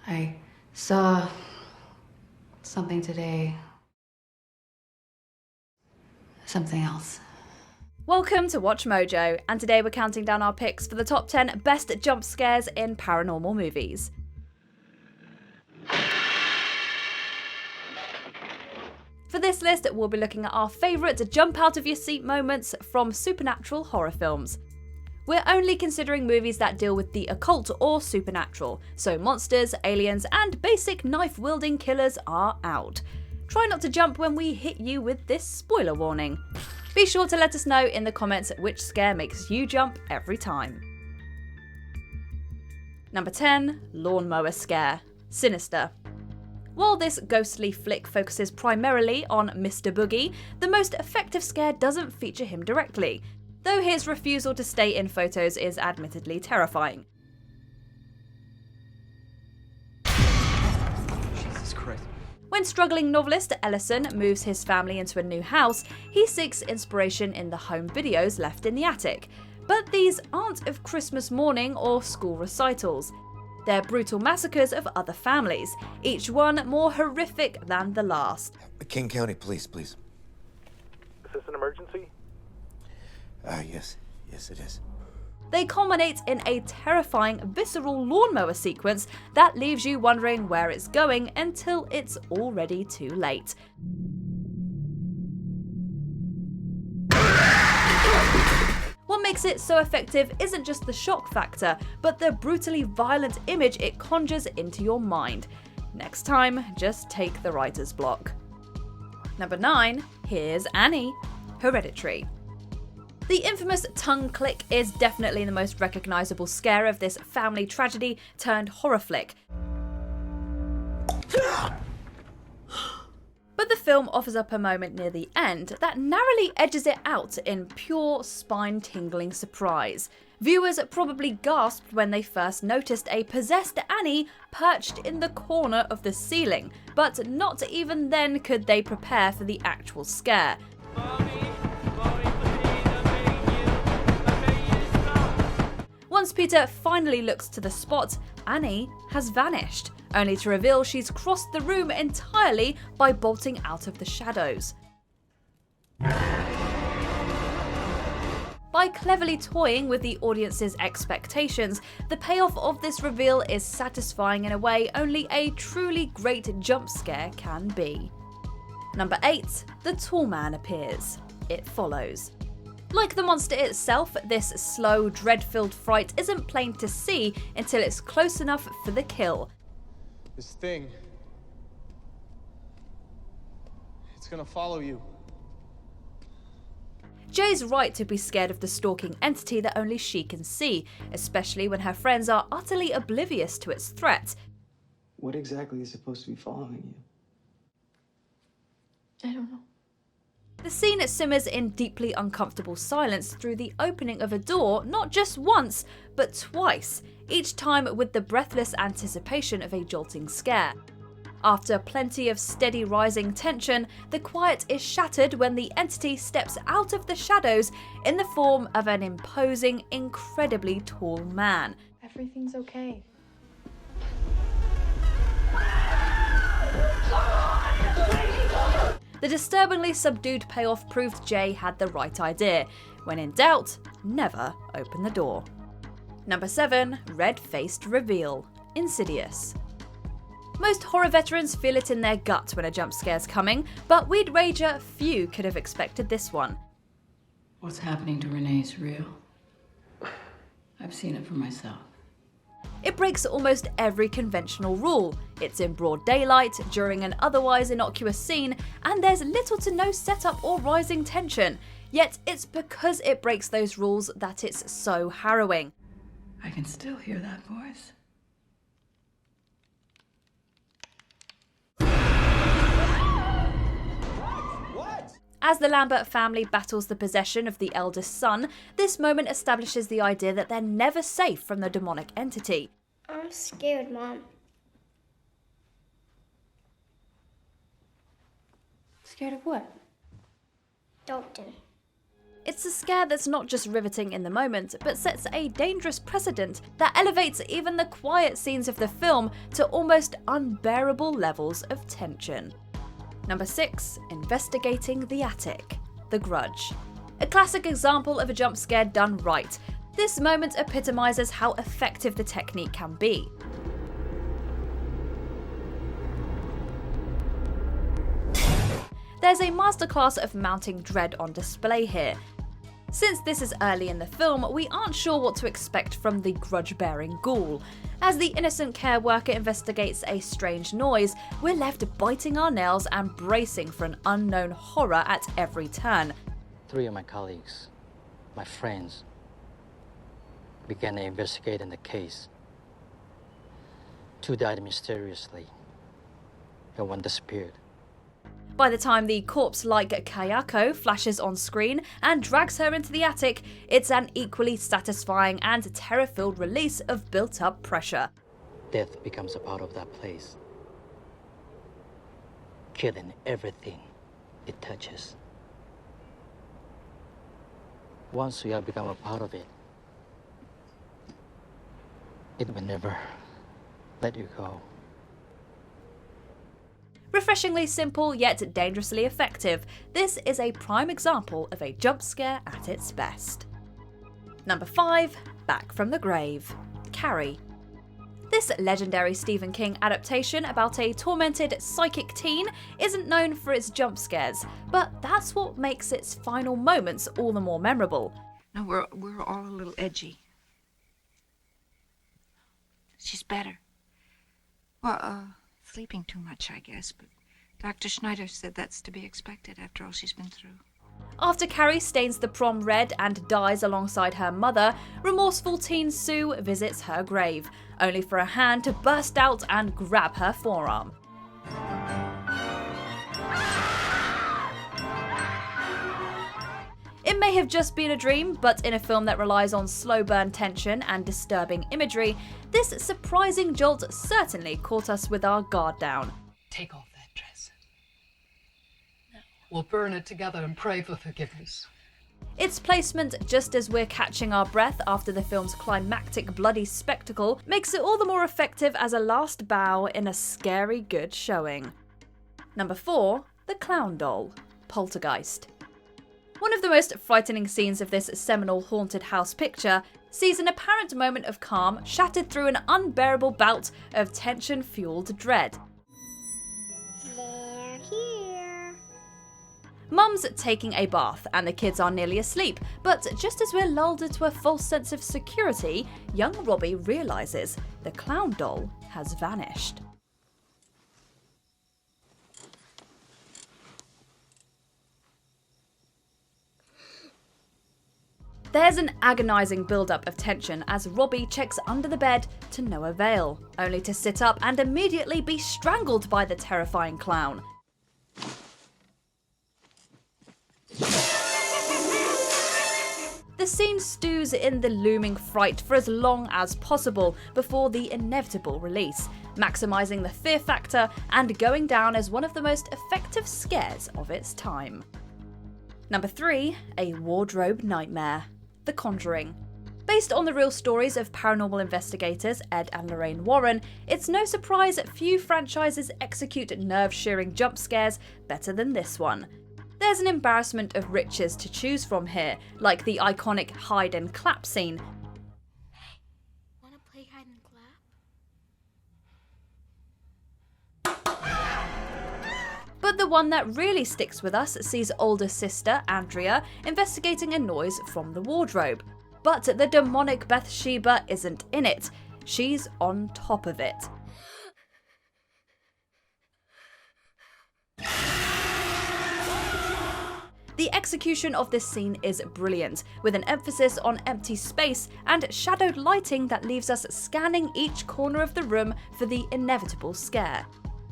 I saw something today. Something else. Welcome to Watch Mojo, and today we're counting down our picks for the top 10 best jump scares in paranormal movies. For this list, we'll be looking at our favourite jump out of your seat moments from supernatural horror films. We're only considering movies that deal with the occult or supernatural, so monsters, aliens, and basic knife-wielding killers are out. Try not to jump when we hit you with this spoiler warning. Be sure to let us know in the comments which scare makes you jump every time. Number 10, Lawnmower Scare. Sinister. While this ghostly flick focuses primarily on Mr. Boogie, the most effective scare doesn't feature him directly, though his refusal to stay in photos is admittedly terrifying. Jesus Christ. When struggling novelist Ellison moves his family into a new house, he seeks inspiration in the home videos left in the attic. But these aren't of Christmas morning or school recitals. They're brutal massacres of other families, each one more horrific than the last. King County Police, please. Is this an emergency? Yes it is. They culminate in a terrifying, visceral lawnmower sequence that leaves you wondering where it's going until it's already too late. What makes it so effective isn't just the shock factor, but the brutally violent image it conjures into your mind. Next time, just take the writer's block. Number 9, here's Annie. Hereditary. The infamous tongue click is definitely the most recognisable scare of this family tragedy turned horror flick. But the film offers up a moment near the end that narrowly edges it out in pure spine-tingling surprise. Viewers probably gasped when they first noticed a possessed Annie perched in the corner of the ceiling, but not even then could they prepare for the actual scare. Once Peter finally looks to the spot, Annie has vanished, only to reveal she's crossed the room entirely by bolting out of the shadows. By cleverly toying with the audience's expectations, the payoff of this reveal is satisfying in a way only a truly great jump scare can be. Number 8, the tall man appears. It follows. Like the monster itself, this slow, dread-filled fright isn't plain to see until it's close enough for the kill. This thing. It's gonna follow you. Jay's right to be scared of the stalking entity that only she can see, especially when her friends are utterly oblivious to its threat. What exactly is supposed to be following you? I don't know. The scene simmers in deeply uncomfortable silence through the opening of a door not just once, but twice, each time with the breathless anticipation of a jolting scare. After plenty of steady rising tension, the quiet is shattered when the entity steps out of the shadows in the form of an imposing, incredibly tall man. Everything's okay. The disturbingly subdued payoff proved Jay had the right idea. When in doubt, never open the door. Number 7, red-faced reveal. Insidious. Most horror veterans feel it in their gut when a jump scare's coming, but we'd wager few could have expected this one. What's happening to Renee is real. I've seen it for myself. It breaks almost every conventional rule. It's in broad daylight, during an otherwise innocuous scene, and there's little to no setup or rising tension. Yet it's because it breaks those rules that it's so harrowing. I can still hear that voice. As the Lambert family battles the possession of the eldest son, this moment establishes the idea that they're never safe from the demonic entity. I'm scared, Mom. Scared of what? Dalton. It's a scare that's not just riveting in the moment, but sets a dangerous precedent that elevates even the quiet scenes of the film to almost unbearable levels of tension. Number 6. Investigating the Attic. The Grudge. A classic example of a jump scare done right. This moment epitomizes how effective the technique can be. There's a masterclass of mounting dread on display here. Since this is early in the film, we aren't sure what to expect from the grudge-bearing ghoul. As the innocent care worker investigates a strange noise, we're left biting our nails and bracing for an unknown horror at every turn. 3 of my colleagues, my friends, began investigating the case. 2 died mysteriously, and 1 disappeared. By the time the corpse-like Kayako flashes on screen and drags her into the attic, it's an equally satisfying and terror-filled release of built-up pressure. Death becomes a part of that place, killing everything it touches. Once you have become a part of it, it will never let you go. Refreshingly simple yet dangerously effective, this is a prime example of a jump scare at its best. Number 5. Back from the Grave. Carrie. This legendary Stephen King adaptation about a tormented psychic teen isn't known for its jump scares, but that's what makes its final moments all the more memorable. No, we're all a little edgy. She's better. Well, sleeping too much, I guess, but Dr. Schneider said that's to be expected after all she's been through. After Carrie stains the prom red and dies alongside her mother, remorseful teen Sue visits her grave, only for a hand to burst out and grab her forearm. It may have just been a dream, but in a film that relies on slow burn tension and disturbing imagery, this surprising jolt certainly caught us with our guard down. Take off that dress. We'll burn it together and pray for forgiveness. Its placement, just as we're catching our breath after the film's climactic bloody spectacle, makes it all the more effective as a last bow in a scary good showing. Number 4. The Clown Doll. Poltergeist. One of the most frightening scenes of this seminal haunted house picture sees an apparent moment of calm shattered through an unbearable bout of tension-fueled dread. They're here. Mum's taking a bath and the kids are nearly asleep, but just as we're lulled into a false sense of security, young Robbie realises the clown doll has vanished. There's an agonising build-up of tension as Robbie checks under the bed to no avail, only to sit up and immediately be strangled by the terrifying clown. The scene stews in the looming fright for as long as possible before the inevitable release, maximising the fear factor and going down as one of the most effective scares of its time. Number 3. A wardrobe nightmare. The Conjuring. Based on the real stories of paranormal investigators Ed and Lorraine Warren, it's no surprise that few franchises execute nerve-shearing jump scares better than this one. There's an embarrassment of riches to choose from here, like the iconic hide and clap scene. Hey, wanna play hide and clap? But the one that really sticks with us sees older sister, Andrea, investigating a noise from the wardrobe. But the demonic Bathsheba isn't in it. She's on top of it. The execution of this scene is brilliant, with an emphasis on empty space and shadowed lighting that leaves us scanning each corner of the room for the inevitable scare.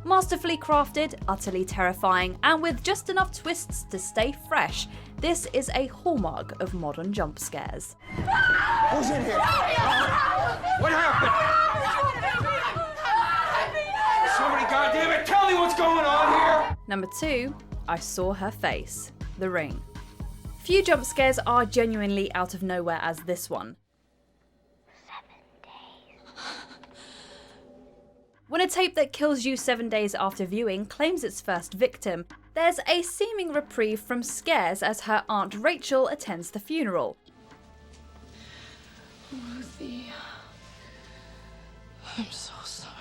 Masterfully crafted, utterly terrifying, and with just enough twists to stay fresh, this is a hallmark of modern jump scares. Who's in here? What happened? Somebody goddamn it, tell me what's going on here! Number 2. I Saw Her Face. The Ring. Few jump scares are genuinely out of nowhere as this one. 7 days. When a tape that kills you 7 days after viewing claims its first victim, there's a seeming reprieve from scares as her Aunt Rachel attends the funeral. Ruthie, I'm so sorry.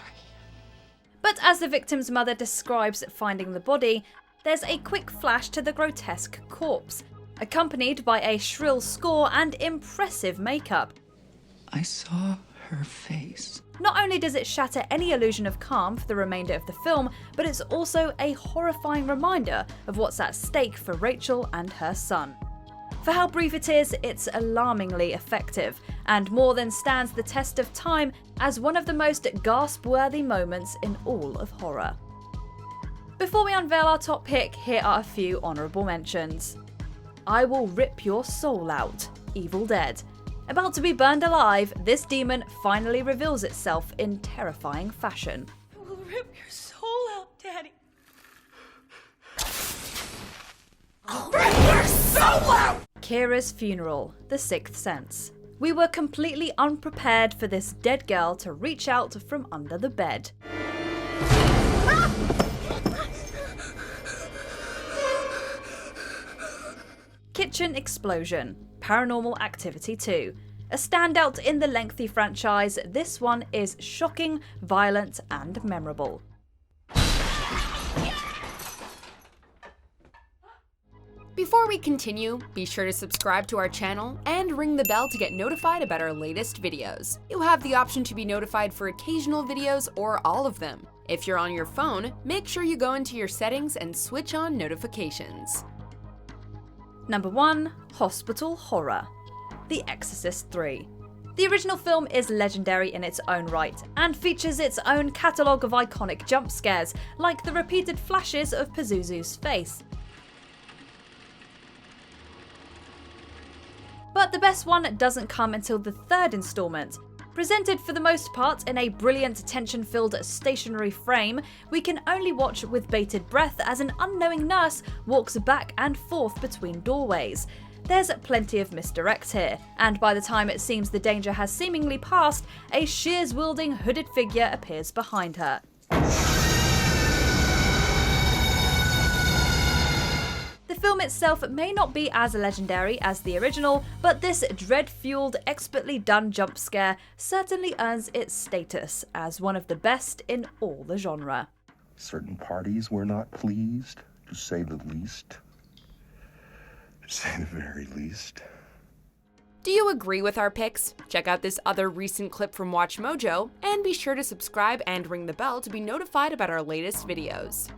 But as the victim's mother describes finding the body, there's a quick flash to the grotesque corpse, accompanied by a shrill score and impressive makeup. I saw her face. Not only does it shatter any illusion of calm for the remainder of the film, but it's also a horrifying reminder of what's at stake for Rachel and her son. For how brief it is, it's alarmingly effective, and more than stands the test of time as one of the most gasp-worthy moments in all of horror. Before we unveil our top pick, here are a few honourable mentions. I Will Rip Your Soul Out, Evil Dead. About to be burned alive, this demon finally reveals itself in terrifying fashion. I will rip your soul out, Daddy. I'll rip your soul out! Kira's Funeral, The Sixth Sense. We were completely unprepared for this dead girl to reach out from under the bed. Kitchen Explosion, Paranormal Activity 2. A standout in the lengthy franchise, this one is shocking, violent, and memorable. Before we continue, be sure to subscribe to our channel and ring the bell to get notified about our latest videos. You have the option to be notified for occasional videos or all of them. If you're on your phone, make sure you go into your settings and switch on notifications. Number 1. Hospital Horror, The Exorcist 3. The original film is legendary in its own right, and features its own catalogue of iconic jump scares, like the repeated flashes of Pazuzu's face. But the best one doesn't come until the third installment. Presented for the most part in a brilliant tension-filled stationary frame, we can only watch with bated breath as an unknowing nurse walks back and forth between doorways. There's plenty of misdirect here, and by the time it seems the danger has seemingly passed, a shears-wielding hooded figure appears behind her. The film itself may not be as legendary as the original, but this dread-fueled, expertly done jump scare certainly earns its status as one of the best in all the genre. Certain parties were not pleased, to say the least. To say the very least. Do you agree with our picks? Check out this other recent clip from WatchMojo, and be sure to subscribe and ring the bell to be notified about our latest videos.